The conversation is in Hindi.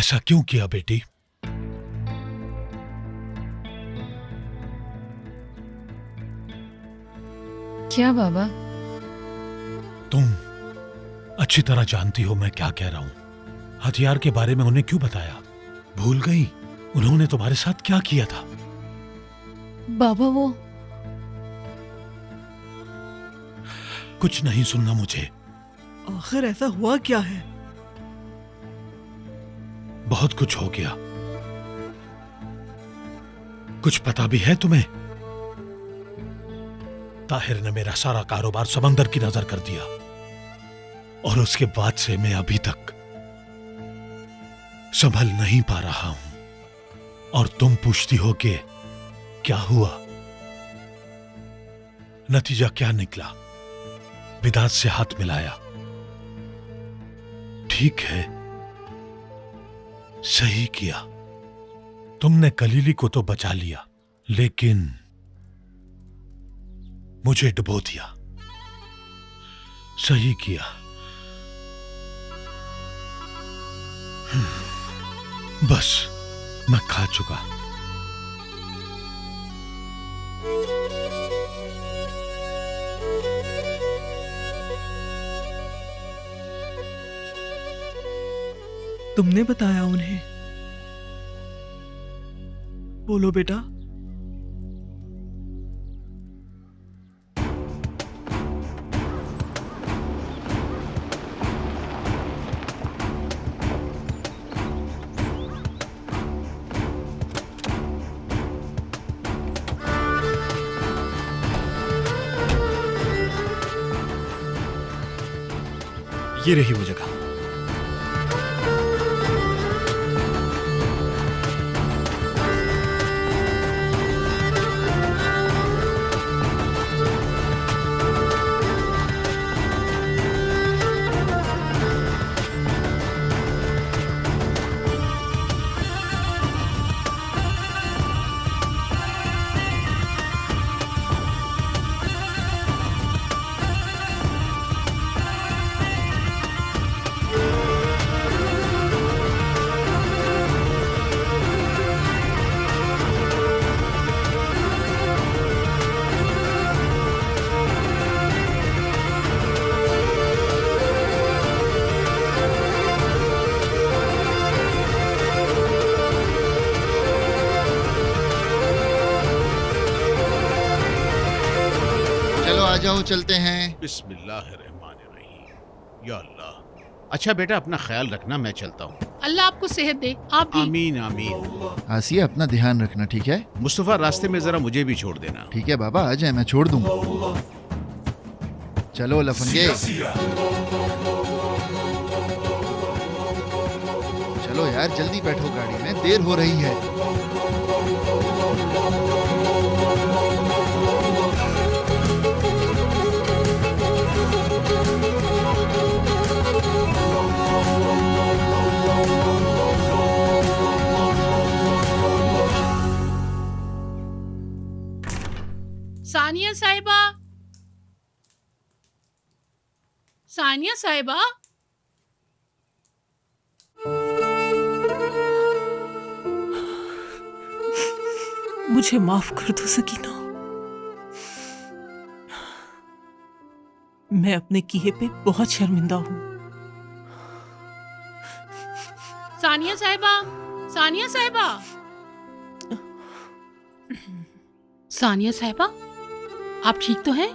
ऐसा क्यों किया बेटी? क्या बाबा? तुम अच्छी तरह जानती हो मैं क्या कह रहा हूं। हथियार के बारे में उन्हें क्यों बताया? भूल गई उन्होंने तुम्हारे साथ क्या किया था? बाबा वो कुछ नहीं सुनना मुझे। आखिर ऐसा हुआ क्या है? बहुत कुछ हो गया। कुछ पता भी है तुम्हें? ताहिर ने मेरा सारा कारोबार समंदर की नजर कर दिया और उसके बाद से मैं अभी तक संभल नहीं पा रहा हूं। और तुम पूछती हो कि क्या हुआ? नतीजा क्या निकला? बिदात से हाथ मिलाया। ठीक है, सही किया। तुमने कलीली को तो बचा लिया, लेकिन मुझे डुबो दिया। सही किया। बस मैं खा चुका। तुमने बताया उन्हें? बोलो बेटा। ये रही वो जगह। आ जाओ चलते हैं। बिस्मिल्लाहिर्रहमानिर्रहीम। या अल्लाह। अच्छा बेटा अपना ख्याल रखना, मैं चलता हूँ। अल्लाह आपको सेहत दे। आप भी। आमीन आमीन। आसिया अपना ध्यान रखना, ठीक है? मुस्तफा रास्ते में जरा मुझे भी छोड़ देना। ठीक है बाबा, आ जाए, मैं छोड़ दूंगा। चलो लफंगे, चलो यार जल्दी बैठो, गाड़ी में देर हो रही है। सानिया साहिबा, सानिया साहिबा, मुझे माफ कर दो सकीना। मैं अपने किए पे बहुत शर्मिंदा हूँ। सानिया साहिबा, सानिया साहिबा, सानिया साहिबा, आप ठीक तो हैं?